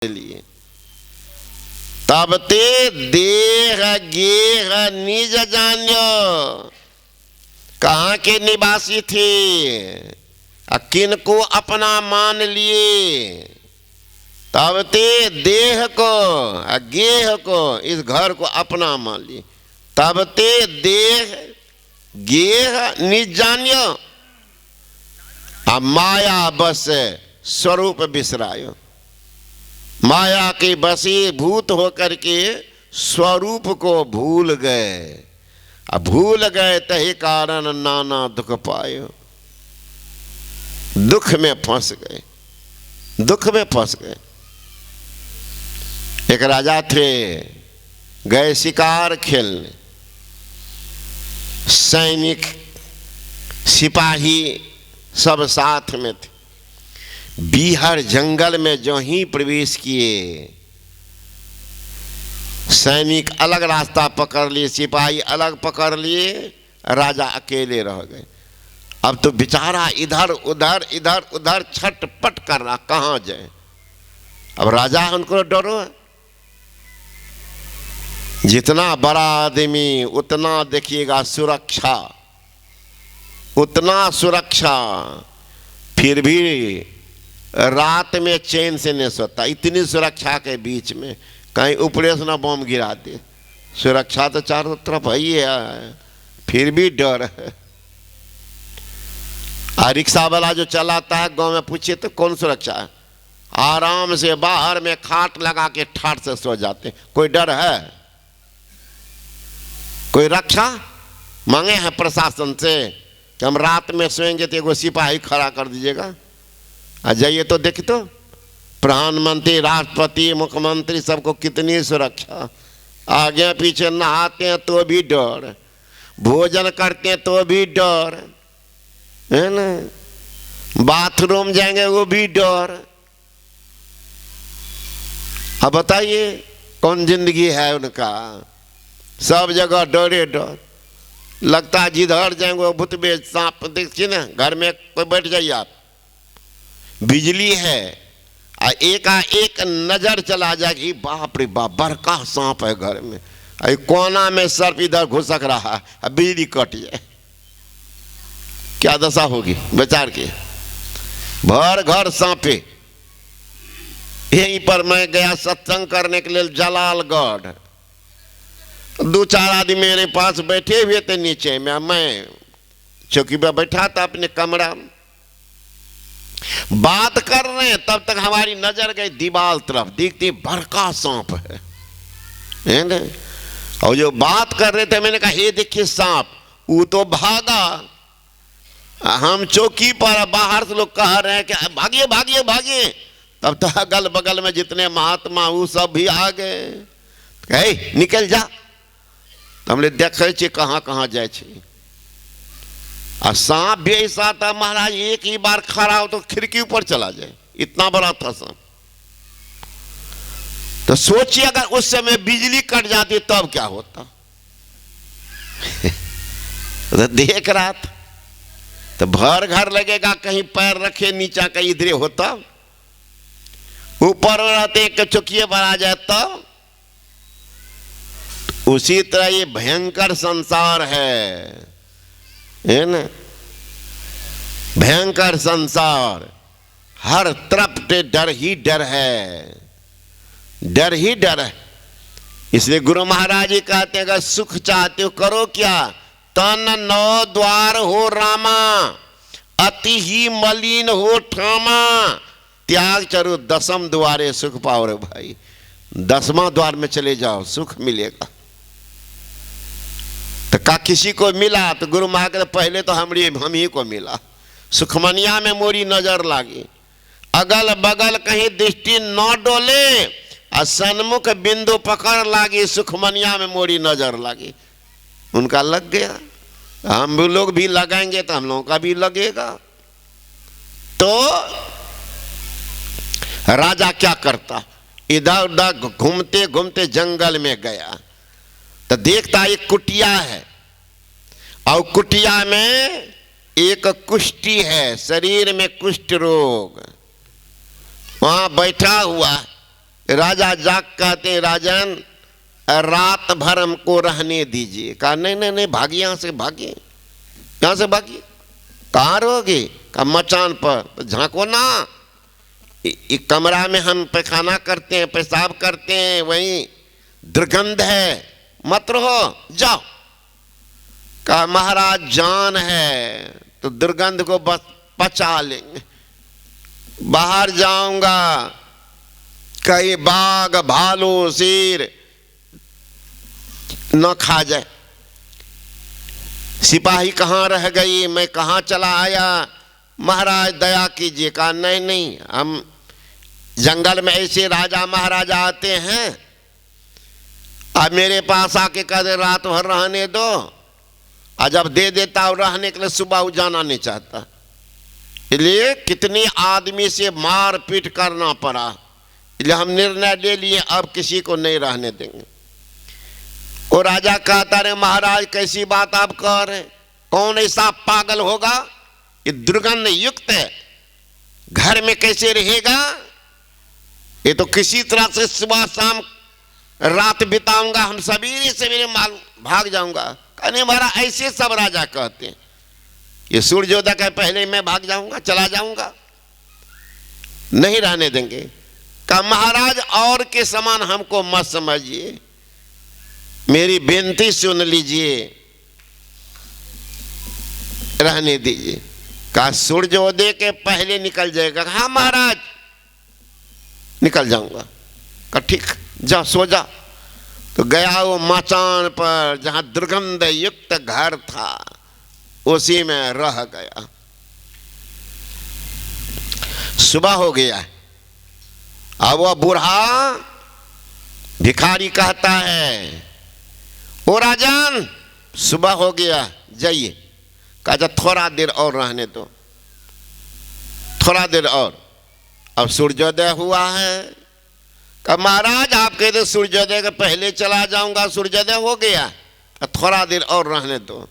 लिए तब ते देह गेह निज जान्यो। कहाँ के निवासी थे, किन को अपना मान लिए। तब ते देह को गेह को, इस घर को अपना मान लिए। तब ते देह गेह निज जान्यो, अब माया बस स्वरूप बिसरायो। माया के वशीभूत होकर के स्वरूप को भूल गए। अब भूल गए तही कारण नाना दुख पायो। दुख में फंस गए, दुख में फंस गए। एक राजा थे, गए शिकार खेलने। सैनिक सिपाही सब साथ में थे। बीहर जंगल में जो ही प्रवेश किए, सैनिक अलग रास्ता पकड़ लिए, सिपाही अलग पकड़ लिए, राजा अकेले रह गए। अब तो बेचारा इधर उधर छटपट कर रहा, कहाँ जाए। अब राजा उनको डरो है। जितना बड़ा आदमी उतना देखिएगा सुरक्षा, उतना सुरक्षा, फिर भी रात में चैन से नहीं सोता। इतनी सुरक्षा के बीच में कहीं ऊपरे से ना बम गिरा दे। सुरक्षा तो चारों तरफ ही है, फिर भी डर है। रिक्शा वाला जो चलाता है गांव में पूछिए तो कौन सुरक्षा है, आराम से बाहर में खाट लगा के ठाट से सो जाते। कोई डर है, कोई रक्षा मांगे हैं प्रशासन से कि हम रात में सोएंगे तो एगो सिपाही खड़ा कर दीजिएगा। आ जाइए तो देखिए तो प्रधानमंत्री, राष्ट्रपति, मुख्यमंत्री सबको कितनी सुरक्षा। आगे पीछे नहाते हैं तो भी डर, भोजन करते हैं तो भी डर, है ना, बाथरूम जाएंगे वो भी डर। अब बताइए कौन जिंदगी है उनका। सब जगह डरे डर। लगता है जिधर जाएंगे भूत बेच सांप देखिए ना, घर में कोई बैठ जाइए आप, बिजली है एक नजर चला जाएगी, बाप रे बाप बड़का सांप है घर में, कोना में सर्प इधर घुसक रहा है, बिजली कट जाए, क्या दशा होगी बेचार के। भर घर सांपे। यहीं पर मैं गया सत्संग करने के लिए जलालगढ़। दो चार आदमी मेरे पास बैठे हुए थे नीचे में, मैं चौकी पर बैठा था अपने कमरा में, बात कर रहे हैं। तब तक हमारी नजर गई दीवार तरफ, दिखती बड़का सांप है ना। और जो बात कर रहे थे मैंने कहा ये देखिए सांप, वो तो भागा। हम चौकी पर, बाहर से लोग कह रहे हैं कि भागिए भागिए भागिए। तब तक अगल बगल में जितने महात्मा वो सब भी आ गए, कहे निकल जा। तो हमने देखे छे कहाँ कहाँ जाए छे। और सांप भी ऐसा था महाराज, एक ही बार खड़ा हो तो खिड़की ऊपर चला जाए, इतना बड़ा था सांप। तो सोचिए अगर उस समय बिजली कट जाती तब क्या होता। तो देख रहा था तो भर घर लगेगा, कहीं पैर रखे नीचा कहीं इधरे होता, ऊपर रहते एक चौकिए पर आ जाए तब। उसी तरह ये भयंकर संसार है ना, भयंकर संसार। हर तरफ से डर ही डर है, डर ही डर है। इसलिए गुरु महाराज जी कहते हैं अगर सुख चाहते हो करो क्या, तन नौ द्वार हो रामा, अति ही मलिन हो ठामा, त्याग चरो दसम द्वारे सुख पाओ रे भाई। 10वां द्वार में चले जाओ, सुख मिलेगा। तो का किसी को मिला तो गुरु महाराज पहले तो हम ही को मिला। सुखमनिया में मोरी नजर लागी, अगल बगल कहीं दृष्टि न डोले, और सन्मुख बिंदु पकड़ लागी, सुखमनिया में मोरी नजर लागी। उनका लग गया, हम लोग भी लगाएंगे तो हम लोगों का भी लगेगा। तो राजा क्या करता, इधर उधर घूमते घूमते जंगल में गया तो देखता एक कुटिया है, और कुटिया में एक कुष्ठी है, शरीर में कुष्ठ रोग, वहां बैठा हुआ राजा जाग कहते हैं राजन रात भर हमको रहने दीजिए। कहा नहीं नहीं नहीं भागिए यहाँ से, भागिए यहाँ से भागिए। कहाँ रहोगे? कहा मचान पर। तो झांको ना, एक कमरा में हम पैखाना करते हैं, पेशाब करते हैं, वहीं दुर्गंध है, मत रहो, जाओ। कहा महाराज जान है तो दुर्गंध को बस पचा लेंगे, बाहर जाऊंगा कहीं बाघ भालू शेर न खा जाए। सिपाही कहाँ रह गई, मैं कहाँ चला आया, महाराज दया कीजिए। कहा नहीं नहीं, हम जंगल में ऐसे राजा महाराजा आते हैं, अब मेरे पास आके कह दे रात भर रहने दो, और जब दे देता हूँ रहने के लिए सुबह जाना नहीं चाहता। इसलिए कितनी आदमी से मार पीट करना पड़ा, इसलिए हम निर्णय ले लिए अब किसी को नहीं रहने देंगे। वो राजा कहता रहे महाराज कैसी बात आप कह रहे, कौन ऐसा पागल होगा, ये दुर्गंध युक्त है, घर में कैसे रहेगा, ये तो किसी तरह से सुबह शाम रात बिताऊंगा, हम सवेरे सवेरे माल भाग जाऊंगा। कहने महाराज ऐसे सब राजा कहते हैं, ये सूर्योदय के पहले मैं भाग जाऊंगा, चला जाऊंगा, नहीं रहने देंगे। कहा महाराज और के समान हमको मत समझिए, मेरी बेनती सुन लीजिए, रहने दीजिए। कहा सूर्योदय के पहले निकल जाएगा। हाँ महाराज निकल जाऊंगा। कहा ठीक, जा सो जा। तो गया वो मचान पर जहां दुर्गंध युक्त घर था, उसी में रह गया। सुबह हो गया, अब वह बूढ़ा भिखारी कहता है ओ राजन सुबह हो गया जाइए। कहा थोड़ा देर और रहने दो, थोड़ा देर और, अब सूर्योदय हुआ है। कहा महाराज आप कहते सूर्योदय के पहले चला जाऊंगा, सूर्योदय हो गया, थोड़ा देर और रहने दो।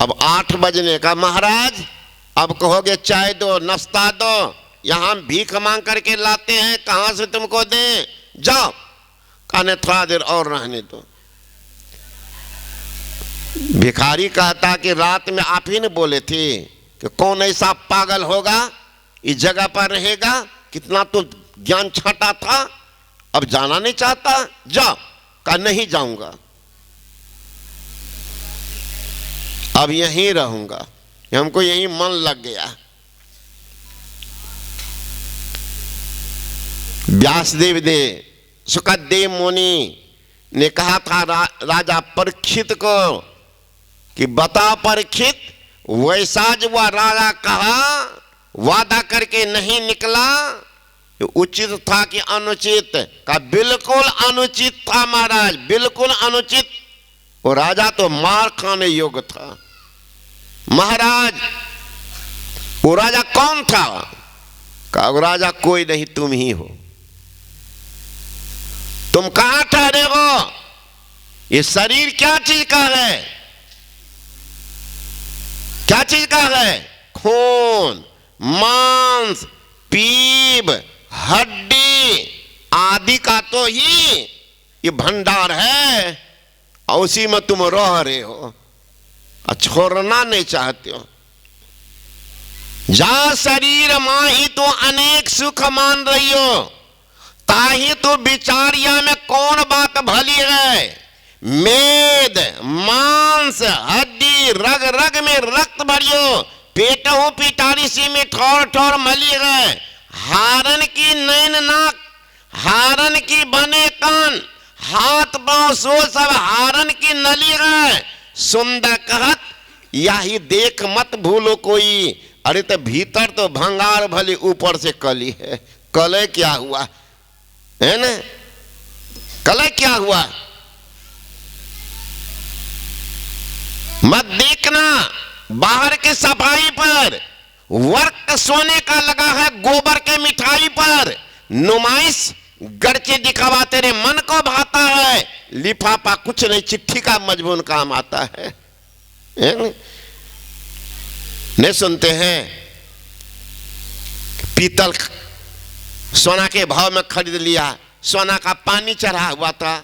अब 8 बजने का, महाराज अब कहोगे चाय दो नाश्ता दो, यहां भीख मांग करके लाते हैं, कहां से तुमको दें, जाओ। कहने थोड़ा देर और रहने दो। भिखारी कहता कि रात में आप ही ने बोले थे कि कौन ऐसा पागल होगा इस जगह पर रहेगा, कितना तो ज्ञान छाटा था, अब जाना नहीं चाहता, जाओ। कहा नहीं जाऊंगा, अब यहीं रहूंगा, हमको यहीं मन लग गया। व्यासदेव ने सुखदेव मुनि ने कहा था राजा परीक्षित को कि बता परीक्षित, वैसा जो वह राजा कहा वादा करके नहीं निकला, उचित था कि अनुचित? का बिल्कुल अनुचित था महाराज, बिल्कुल अनुचित। वो राजा तो मार खाने योग्य था। महाराज वो राजा कौन था? का वो राजा कोई नहीं, तुम ही हो। तुम कहां ठहरे हो? ये शरीर क्या चीज का है? क्या चीज का है? खून, मांस, पीप, हड्डी आदि का तो ही ये भंडार है, और उसी में तुम रह रहे हो और छोड़ना नहीं चाहते हो। जा शरीर माही तो अनेक सुख मान रही हो, ताही तो बिचारिया में कौन बात भली है। मेद मांस हड्डी रग रग में रक्त भरियो, पेटहु पिटारी सी में ठोर ठोर मली है। हारन की नैन नाक, हारन की बने कान, हाथ पांव सो सब हारन की नली है। सुंदर कहत यही देख मत भूलो कोई। अरे तो भीतर तो भंगार भली, ऊपर से कली है। कले क्या हुआ है ना, कले क्या हुआ? मत देखना बाहर के सफाई पर, वर्क सोने का लगा है गोबर के मिठाई पर, नुमाइश गरचे दिखावा तेरे मन को भाता है। लिफाफा कुछ नहीं, चिट्ठी का मजबून काम आता है। नहीं सुनते हैं? पीतल सोना के भाव में खरीद लिया। सोना का पानी चढ़ा हुआ था,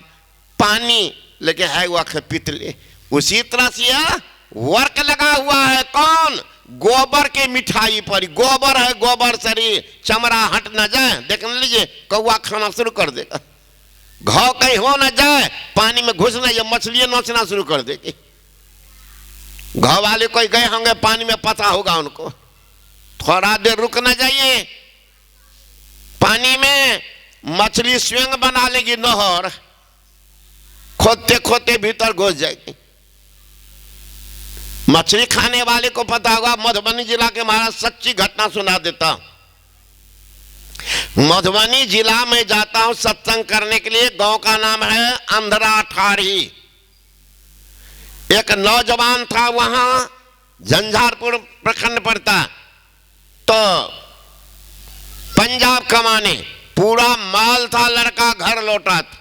पानी लेके है हुआ पीतले। उसी तरह से वर्क लगा हुआ है कौन? गोबर के मिठाई पर। गोबर है, गोबर शरीर, चमड़ा हट ना जाए। देख लीजिए, कौवा खाना शुरू कर देगा, घाव कहीं हो ना जाए, पानी में घुस ना, ये मछलियां नोचना शुरू कर देगी। घाव वाले कोई गए होंगे पानी में, पता होगा उनको, थोड़ा देर रुक ना जाइए। पानी में मछली स्वयं बना लेगी नहर, खोदते खोदते भीतर घुस जाएगी। मछली खाने वाले को पता होगा। मधुबनी जिला के महाराज सच्ची घटना सुना देता हूं। मधुबनी जिला में जाता हूं सत्संग करने के लिए। गांव का नाम है अंधरा ठारी। एक नौजवान था, वहां झंझारपुर प्रखंड पड़ता, तो पंजाब कमाने पूरा माल था, लड़का घर लौटा था।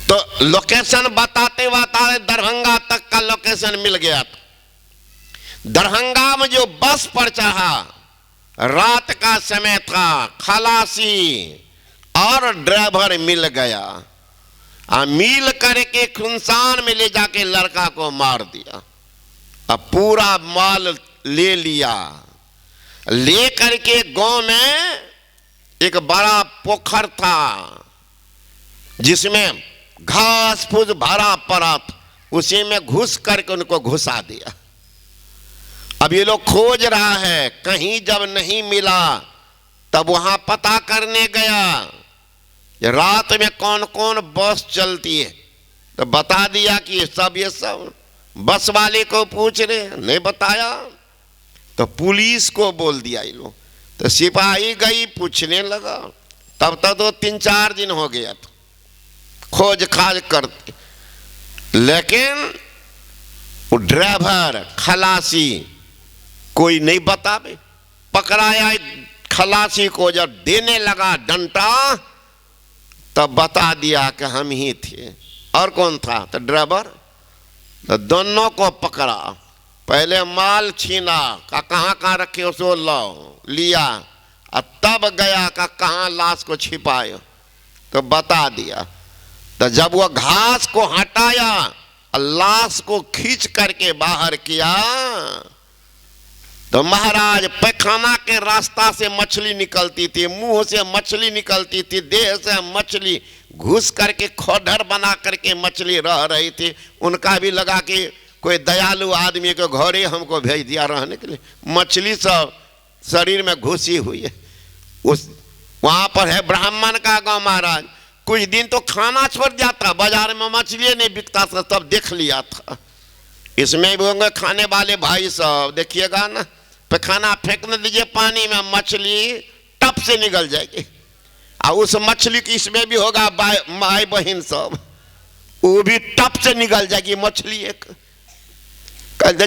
तो लोकेशन बताते बताते दरभंगा तक का लोकेशन मिल गया था। दरभंगा में जो बस पर चढ़ा, रात का समय था, खलासी और ड्राइवर मिल गया। मिल करके खुनसान में ले जाके लड़का को मार दिया। अब पूरा माल ले लिया। ले करके गांव में एक बड़ा पोखर था जिसमें घास फूस भरा पड़ा था, उसी में घुस करके उनको घुसा दिया। अब ये लोग खोज रहा है, कहीं जब नहीं मिला तब वहां पता करने गया रात में कौन कौन बस चलती है, तो बता दिया कि ये सब बस वाले को पूछ रहे, नहीं बताया तो पुलिस को बोल दिया ये लोग। तो सिपाही गई, पूछने लगा। तब तक तो 3-4 दिन हो गया था खोज खाज करते, लेकिन वो ड्राइवर खलासी कोई नहीं बतावे। पकड़ाया खलासी को, जब देने लगा डंटा तब बता दिया कि हम ही थे। और कौन था? तो ड्राइवर। तो दोनों को पकड़ा, पहले माल छीना का कहाँ कहाँ रखे उसको लिया, और तब गया का कहाँ लाश को छिपाए, तो बता दिया। तो जब वो घास को हटाया और लाश को खींच करके बाहर किया, तो महाराज पैखाना के रास्ता से मछली निकलती थी, मुंह से मछली निकलती थी, देह से मछली घुस करके खोडर बना करके मछली रह रही थी। उनका भी लगा कि कोई दयालु आदमी को घरे हमको भेज दिया रहने के लिए। मछली सब शरीर में घुसी हुई है। उस वहां पर है ब्राह्मण का गांव महाराज। कुछ दिन तो खाना छोड़ जाता, बाजार में मछली नहीं बिकता था, तब देख लिया था। इसमें भी होंगे खाने वाले भाई सब, देखिएगा ना, पैखाना फेंक न दीजिए पानी में, मछली टप से निकल जाएगी। और उस मछली की इसमें भी होगा माई बहन सब, वो भी टप से निकल जाएगी मछली एक।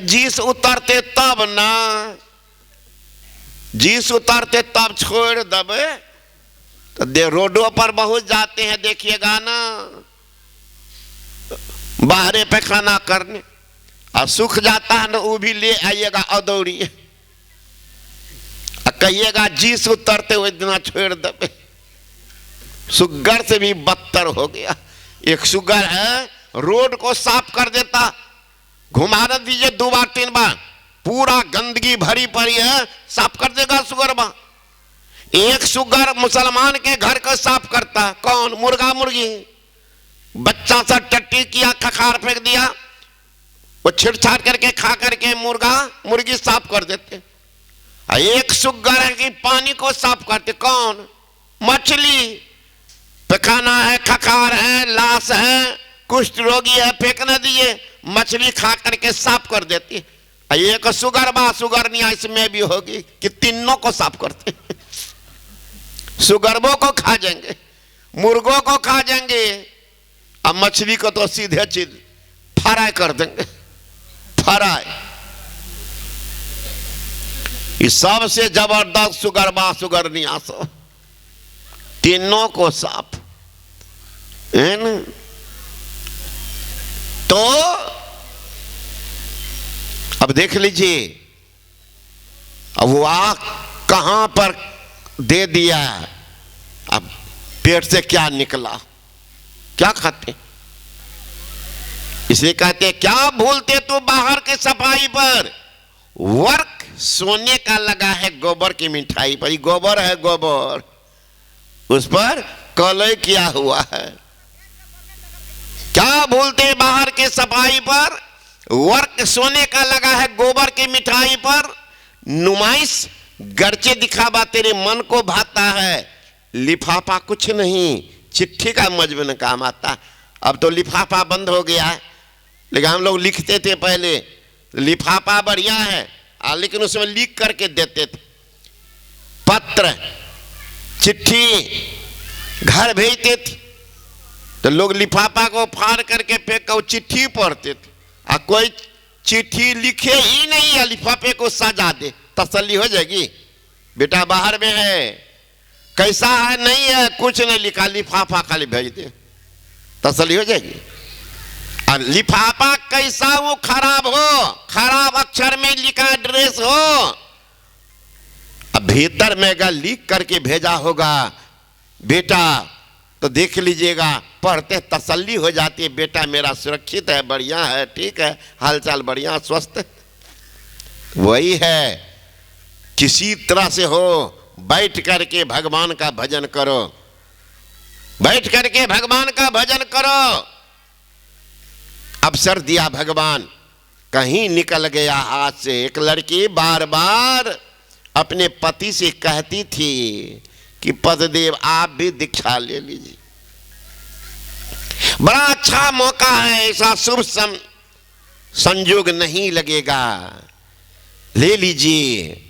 जीस उतरते तब ना, जीस उतरते तब छोड़ दबे। तो रोडों पर बहुत जाते हैं, देखिएगा ना, बाहरे पैखाना करने, और सूख जाता है ना, वो भी ले आइएगा अदौड़ी, कहिएगा जीस उतरते हुए दिन छोड़ दबे। सुगर से भी बदतर हो गया। एक सुगर है, रोड को साफ कर देता, घुमा दीजिए 2 बार 3 बार, पूरा गंदगी भरी पड़ी है, साफ कर देगा सुगर बा। एक सुगर मुसलमान के घर को साफ करता, कौन? मुर्गा मुर्गी। बच्चा सा टट्टी किया, खखार फेंक दिया, वो छिड़छाड़ करके खा करके मुर्गा मुर्गी साफ कर देते। एक सुगर है कि पानी को साफ करते, कौन? मछली। पैखाना है, खखार है, लाश है, कुष्ठ रोगी है, फेंक न दिए, मछली खा करके साफ कर देती। एक सुगर बा, सुगर नहीं इसमें भी होगी कि तीनों को साफ करते। सुगरबों को खा जाएंगे, मुर्गों को खा जाएंगे, अब मछली को तो सीधे चीज फ्राई कर देंगे, फ्राई। इस सबसे जबरदस्त सुगर बा, सुगर नहीं आसो, तीनों को साफ है ना। तो अब देख लीजिए, अब वो आग कहां पर दे दिया, अब पेट से क्या निकला, क्या खाते? इसे कहते क्या भूलते तू बाहर के सफाई पर, वर्क सोने का लगा है गोबर की मिठाई पर। गोबर है, गोबर, उस पर कलय किया हुआ है। क्या भूलते बाहर के सफाई पर, वर्क सोने का लगा है गोबर की मिठाई पर। नुमाइश गर्चे दिखावा तेरे मन को भाता है, लिफाफा कुछ नहीं, चिट्ठी का मजबून काम आता। अब तो लिफाफा बंद हो गया है, लेकिन हम लोग लिखते थे पहले, लिफाफा बढ़िया है, लेकिन उसमें लिख करके देते थे। पत्र, चिट्ठी घर भेजते थे तो लोग लिफाफा को फाड़ करके फेंक कर चिट्ठी पढ़ते थे। और कोई चिट्ठी लिखे ही नहीं है, लिफाफे को सजा दे, तसल्ली हो जाएगी। बेटा बाहर में है, कैसा है, नहीं है, कुछ नहीं लिखा, लिफाफा खाली भेज दे, तसल्ली हो जाएगी। और लिफाफा कैसा वो खराब हो, खराब अक्षर में लिखा एड्रेस हो, अब भीतर में अगर लिख करके भेजा होगा बेटा तो देख लीजिएगा, पढ़ते तसल्ली हो जाती है, बेटा मेरा सुरक्षित है, बढ़िया है, ठीक है, हालचाल बढ़िया, स्वस्थ। वही है, किसी तरह से हो बैठ करके भगवान का भजन करो, बैठ करके भगवान का भजन करो। अवसर दिया भगवान, कहीं निकल गया हाथ से। एक लड़की बार बार अपने पति से कहती थी कि पतिदेव आप भी दीक्षा ले लीजिए, बड़ा अच्छा मौका है, ऐसा शुभ संयोग नहीं लगेगा, ले लीजिए।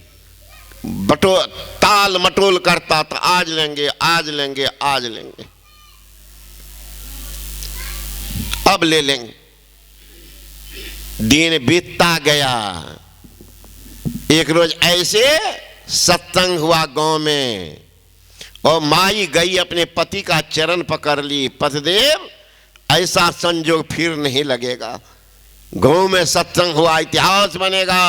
ताल मटोल करता था, आज लेंगे, आज लेंगे, आज लेंगे, अब ले लेंगे। दिन बीतता गया। एक रोज ऐसे सत्संग हुआ गांव में, और माई गई अपने पति का चरण पकड़ ली, पतिदेव ऐसा संयोग फिर नहीं लगेगा। गांव में सत्संग हुआ, इतिहास बनेगा,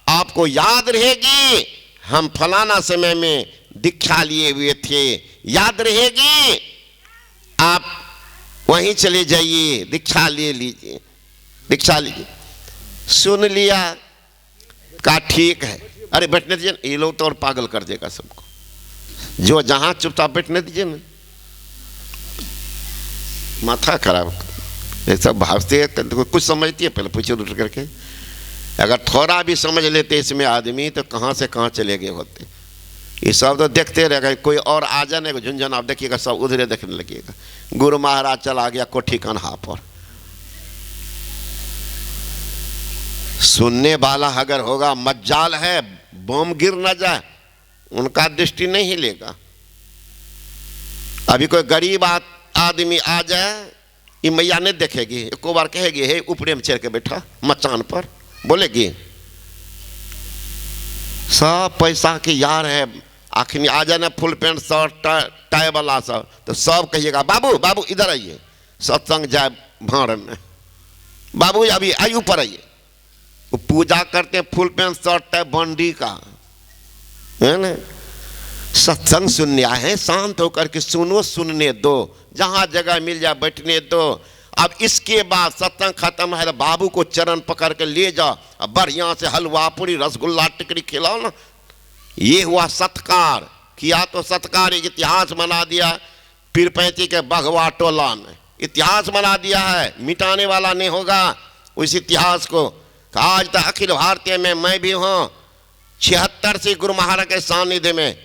आपको याद रहेगी हम फलाना समय में दीक्षा लिए हुए थे, याद रहेगी, आप वहीं चले जाइए, दीक्षा ले लीजिए, दीक्षा लीजिए। सुन लिया, कहा ठीक है, अरे बैठने दीजिए, ये लोग तो और पागल कर देगा सबको, जो जहां चुपचाप बैठने दीजिए ना, माथा खराब, ये सब भावते हैं, कुछ समझती है पहले पूछे उठ करके, अगर थोड़ा भी समझ लेते इसमें आदमी तो कहाँ से कहाँ चले गए होते। ये सब तो देखते रहेगा, कोई और आ जाने को झुंझुन आप देखिएगा, सब उधरे देखने लगेगा। गुरु महाराज चला गया कोठी कन्हा पर, सुनने वाला अगर होगा, मज्जाल है बम गिर ना जाए, उनका दृष्टि नहीं हिलेगा। अभी कोई गरीब आदमी आ जाए, ये मैया नहीं देखेगी, एक बार कहेगी हे ऊपरे में चढ़ के बैठा मचान पर, बोलेगी सब पैसा के यार है, आखिर आ जाना फुल पैंट शर्ट टाई वाला सब, तो सब कहिएगा बाबू बाबू इधर आइए, सत्संग जाए भाड़ में, बाबू अभी आयु ऊपर आइए। वो पूजा करते फुल पैंट शर्ट टाई बंडी का, है ना, सत्संग सुनने आए हैं, शांत होकर के सुनो, सुनने दो, जहां जगह मिल जाए बैठने दो। अब इसके बाद सत्संग खत्म है तो बाबू को चरण पकड़ के ले जाओ, अब बढ़िया से हलवा पूरी रसगुल्ला टिकड़ी खिलाओ ना। ये हुआ सत्कार, किया तो सत्कार, एक इतिहास बना दिया पीरपैंती के बघवा टोला में, इतिहास बना दिया है, मिटाने वाला नहीं होगा उस इतिहास को। आज तक अखिल भारतीय में मैं भी हूँ 76 से गुरु महाराज के सानिध्य में,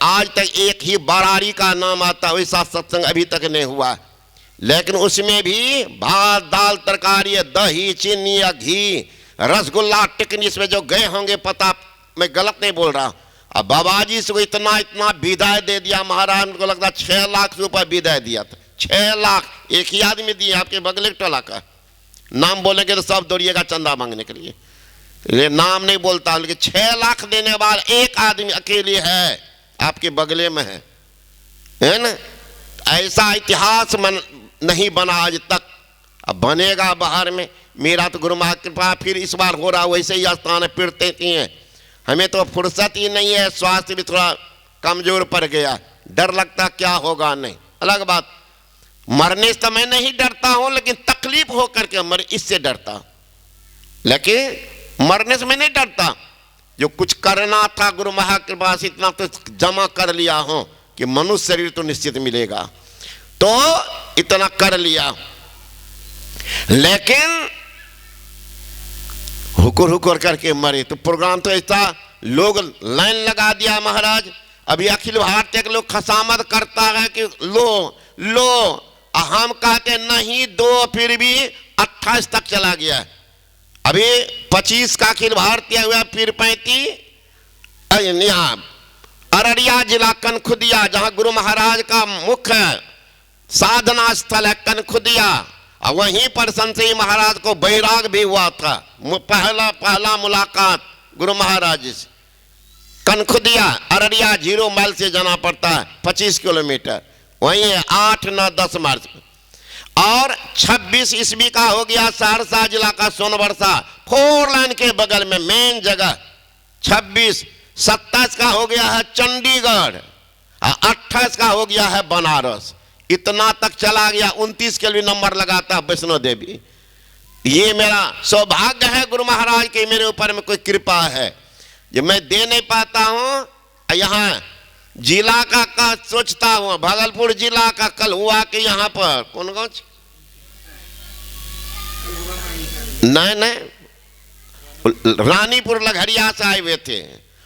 आज तक एक ही बरारी का नाम आता, वैसा सत्संग अभी तक नहीं हुआ। लेकिन उसमें भी भात दाल तरकारी दही चीनी या घी रसगुल्ला टिकनी, इसमें जो गए होंगे पता, मैं गलत नहीं बोल रहा। अब बाबा जी से इतना इतना विदाई दे दिया महाराज, उनको लगता 6 लाख से ऊपर विदाई दिया था, 6 लाख एक ही आदमी दिए, आपके बगले टोला का नाम बोलेंगे तो सब दौड़िएगा चंदा मांगने के लिए, ये नाम नहीं बोलता, लेकिन 6 लाख देने वाला एक आदमी अकेले है, आपके बगले में है ना। ऐसा इतिहास नहीं बना आज तक, अब बनेगा बाहर में। मेरा तो गुरु महाराज कृपा फिर इस बार हो रहा, वैसे ही स्थान पीड़ते हैं, हमें तो फुर्सत ही नहीं है, स्वास्थ्य भी थोड़ा कमजोर पड़ गया, डर लगता क्या होगा नहीं, अलग बात। मरने से मैं नहीं डरता हूं, लेकिन तकलीफ हो करके मर इससे डरता, लेकिन मरने से मैं नहीं डरता। जो कुछ करना था गुरु महाकृपा से इतना तो जमा कर लिया हूं कि मनुष्य शरीर तो निश्चित मिलेगा, तो इतना कर लिया। लेकिन हुकुर हुकुर करके मरे तो प्रोग्राम तो ऐसा लोग लाइन लगा दिया महाराज। अभी अखिल भारतीय के लोग खसामत करता है कि लो हम कहते नहीं दो, फिर भी 28 तक चला गया। अभी 25 का अखिल भारतीय हुआ, फिर 35 यहाँ अररिया जिला कनखुदिया, जहां गुरु महाराज का मुख्य साधना स्थल है कनखुदिया, और वहीं पर संतजी महाराज को बैराग भी हुआ था। पहला मुलाकात गुरु महाराज से कनखुदिया अररिया 0 माइल से जाना पड़ता है, 25 किलोमीटर, वहीं 8, 9, 10 मार्च। और 26 ईस्वी का हो गया सहरसा जिला का सोनबरसा, 4 लाइन के बगल में मेन जगह। 26, 27 का हो गया है चंडीगढ़, और 28 का हो गया है बनारस। इतना तक चला गया। 29 के लिए नंबर लगाता है वैष्णो देवी। ये मेरा सौभाग्य है गुरु महाराज के, मेरे ऊपर में कोई कृपा है जो मैं दे नहीं पाता हूं। यहाँ जिला का सोचता हूं, भागलपुर जिला का कल हुआ कि यहाँ पर कौन गांव, नहीं रानीपुर लघरिया से आए हुए थे।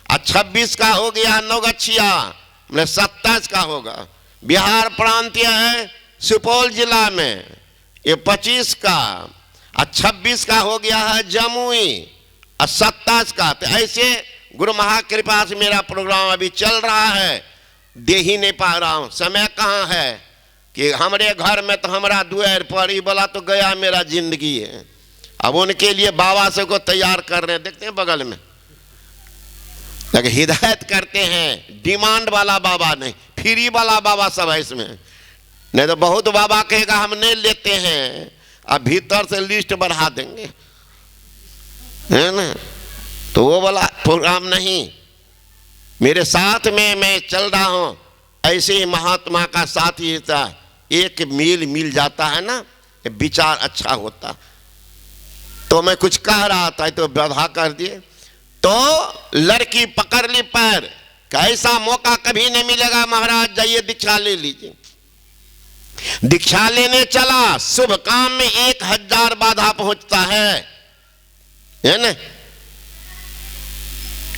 और 26 का हो गया नौगछिया, 27 का होगा बिहार प्रांतीय है सुपौल जिला में, ये 25 का, और 26 का हो गया है जमुई, और 27 का। तो ऐसे गुरु महाकृपा से मेरा प्रोग्राम अभी चल रहा है, दे ही नहीं पा रहा हूं। समय कहाँ है कि हमारे घर में तो हमारा दुआर पर ही बोला तो गया मेरा जिंदगी है। अब उनके लिए बाबा से को तैयार कर रहे हैं, देखते हैं बगल में, लेकिन हिदायत करते हैं, डिमांड वाला बाबा नहीं, फ्री वाला बाबा सब है इसमें। नहीं तो बहुत बाबा कहेगा हम नहीं लेते हैं, अब भीतर से लिस्ट बढ़ा देंगे, है ना। तो वो वाला प्रोग्राम नहीं, मेरे साथ में मैं चल रहा हूं। ऐसे ही महात्मा का साथ ही था, एक मील मिल जाता है ना, विचार अच्छा होता। तो मैं कुछ कह रहा था तो बाधा कर दिए। तो लड़की पकड़ ली पैर, कैसा मौका कभी नहीं मिलेगा महाराज, जाइए दीक्षा ले लीजिए। दीक्षा लेने चला, शुभ काम में 1000 बाधा पहुंचता है ना।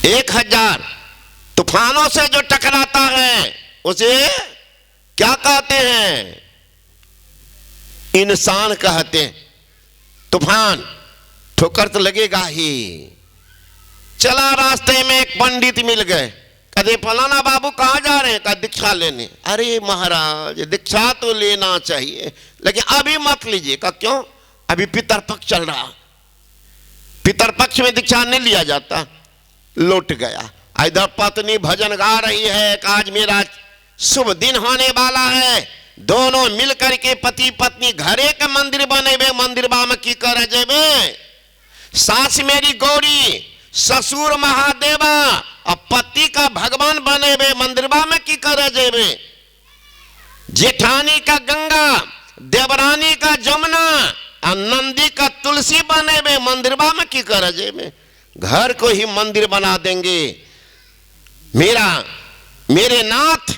1000 तूफानों से जो टकराता है उसे क्या कहते हैं, इंसान कहते हैं। तूफान ठोकर तो लगेगा ही। चला, रास्ते में एक पंडित मिल गए, कहते फलाना बाबू कहाँ जा रहे हैं, कहा दीक्षा लेने। अरे महाराज दीक्षा तो लेना चाहिए, लेकिन अभी मत लीजिए। कहा क्यों, अभी पितरपक्ष चल रहा, पितरपक्ष में दीक्षा नहीं लिया जाता। लौट गया। इधर पत्नी भजन गा रही है कि आज मेरा शुभ दिन होने वाला है। दोनों मिलकर के पति पत्नी घरे के मंदिर बने, मंदिर में की कर जेबे, सास मेरी गौरी, ससुर महादेवा, और पति का भगवान बने बे मंदिरबा में की कर जेबे। जेठानी का गंगा, देवरानी का जमुना, और नंदी का तुलसी बने बे मंदिरबा में की कर जेबे। घर को ही मंदिर बना देंगे। मेरे नाथ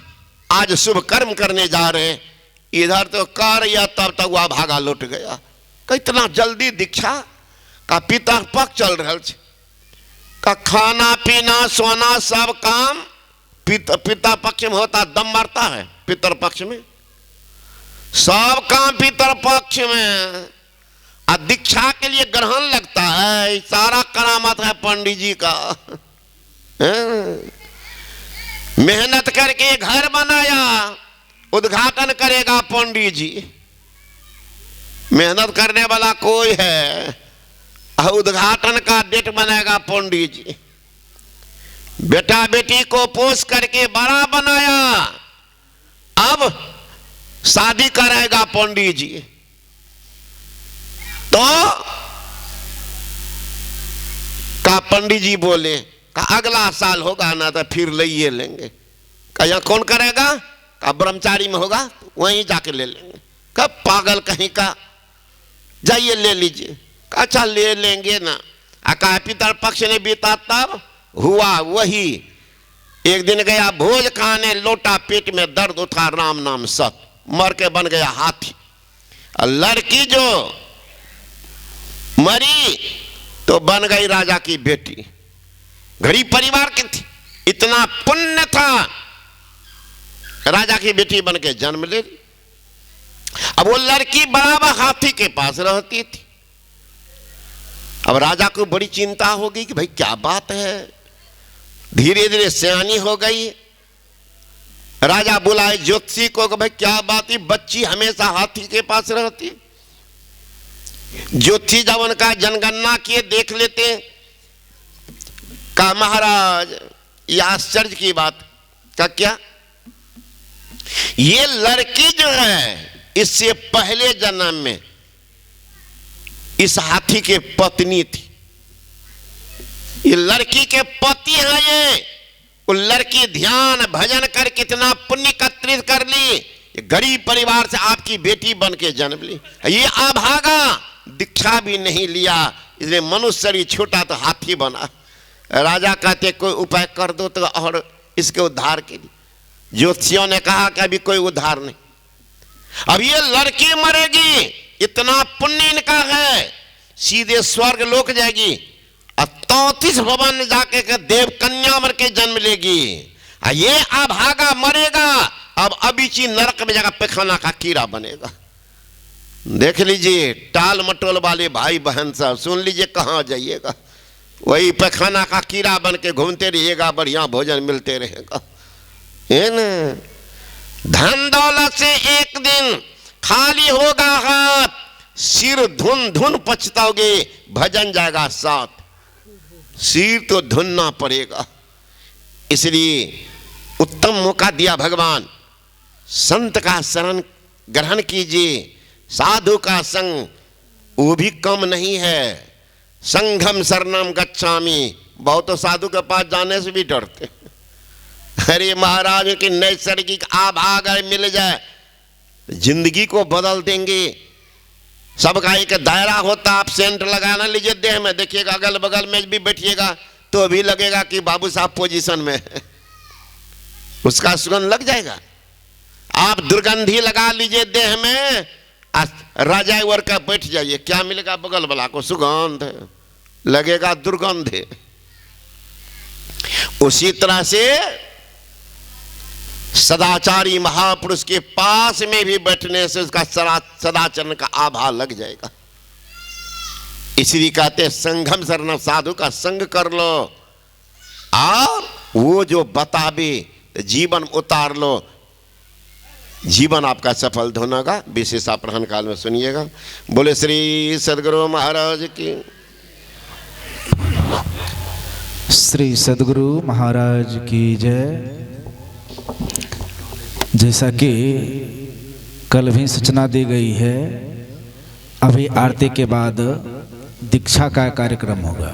आज शुभ कर्म करने जा रहे हैं, इधर तो कर या तब तक वह भागा लौट गया। कितना जल्दी दीक्षा का पिता पक्ष चल रहा का, खाना पीना सोना सब काम पिता पक्ष में होता, दम मरता है पितर पक्ष में, सब काम पितर पक्ष में। और दीक्षा के लिए ग्रहण लगता है, सारा करामत है पंडित जी का। मेहनत करके घर बनाया, उद्घाटन करेगा पंडित जी। मेहनत करने वाला कोई है, उद्घाटन का डेट बनाएगा पंडित जी। बेटा बेटी को पोस करके बड़ा बनाया, अब शादी कराएगा पंडित जी। तो का पंडित जी बोले का अगला साल होगा ना तो फिर ले लेंगे। कहा यहाँ कौन करेगा? कहा ब्रह्मचारी में होगा, वहीं जाके ले लेंगे। कहा पागल कहीं का, जाइए ले लीजिए। कहा अच्छा ले लेंगे ना। कहा पितर पक्ष ने बीता तब हुआ वही, एक दिन गया भोज खाने, लोटा पेट में दर्द उठा, राम नाम सत, मर के बन गया हाथी। लड़की जो मरी तो बन गई राजा की बेटी, गरीब परिवार की थी, इतना पुण्य था, राजा की बेटी बन के जन्म ले ली। अब वो लड़की बराबर हाथी के पास रहती थी। अब राजा को बड़ी चिंता हो गई कि भाई क्या बात है, धीरे धीरे सियानी हो गई। राजा बुलाए ज्योतिषी को कि भाई क्या बात है, बच्ची हमेशा हाथी के पास रहती। ज्योतिषी जब उनका जनगणना किए देख लेते, कहा महाराज ये आश्चर्य की बात। का क्या? ये लड़की जो है इससे पहले जन्म में इस हाथी के पत्नी थी, ये लड़की के पति है। ये वो लड़की ध्यान भजन कर कितना पुण्य एकत्रित कर ली, ये गरीब परिवार से आपकी बेटी बन के जन्म ली। ये अभागा, दीक्षा भी नहीं लिया, इसलिए मनुष्य शरीर छोटा तो हाथी बना। राजा कहते कोई उपाय कर दो तो और इसके उद्धार के लिए। ज्योतिषियों ने कहा कि अभी कोई उद्धार नहीं, अब ये लड़की मरेगी, इतना पुण्य इनका है, सीधे स्वर्ग लोक जाएगी, 33 भवन जाके के देव कन्या मर के जन्म लेगी। ये अभागा मरेगा, अब अबिची नरक में जाकर पैखाना का कीड़ा बनेगा। देख लीजिए टाल मटोल वाले भाई बहन सब, सुन लीजिए कहाँ जाइएगा, वही पैखाना का कीड़ा बन के घूमते रहिएगा, बढ़िया भोजन मिलते रहेगा, है न। धन दौलत से एक दिन खाली होगा हाथ, सिर धुन धुन पछताओगे, भजन जाएगा साथ, सिर तो धुनना पड़ेगा। इसलिए उत्तम मौका दिया भगवान, संत का शरण ग्रहण कीजिए, साधु का संग वो भी कम नहीं है। संघम शरणम गच्छामि, बहुत तो साधु के पास जाने से भी डरते। अरे महाराज की नैसर्गिक आभाग मिल जाए जिंदगी को बदल देंगे। सबका एक दायरा होता, आप सेंट लगाना लीजिए देह में, देखिएगा अगल बगल में भी बैठिएगा तो भी लगेगा कि बाबू साहब पोजीशन में है, उसका सुगंध लग जाएगा। आप दुर्गंधी लगा लीजिए देह में, राजा वर का बैठ जाइए, क्या मिलेगा? बगल वाला को सुगंध लगेगा, दुर्गंध है। उसी तरह से सदाचारी महापुरुष के पास में भी बैठने से उसका सदाचरण का आभा लग जाएगा। इसलिए कहते हैं संघम शरण, साधु का संग कर लो और वो जो बतावे जीवन उतार लो, जीवन आपका सफल होगा। विशेष अपराह्न काल में सुनिएगा। बोले श्री सद्गुरु महाराज की, श्री सद्गुरु महाराज की जय। जैसा कि कल भी सूचना दी गई है, अभी आरती के बाद दीक्षा का कार्यक्रम होगा।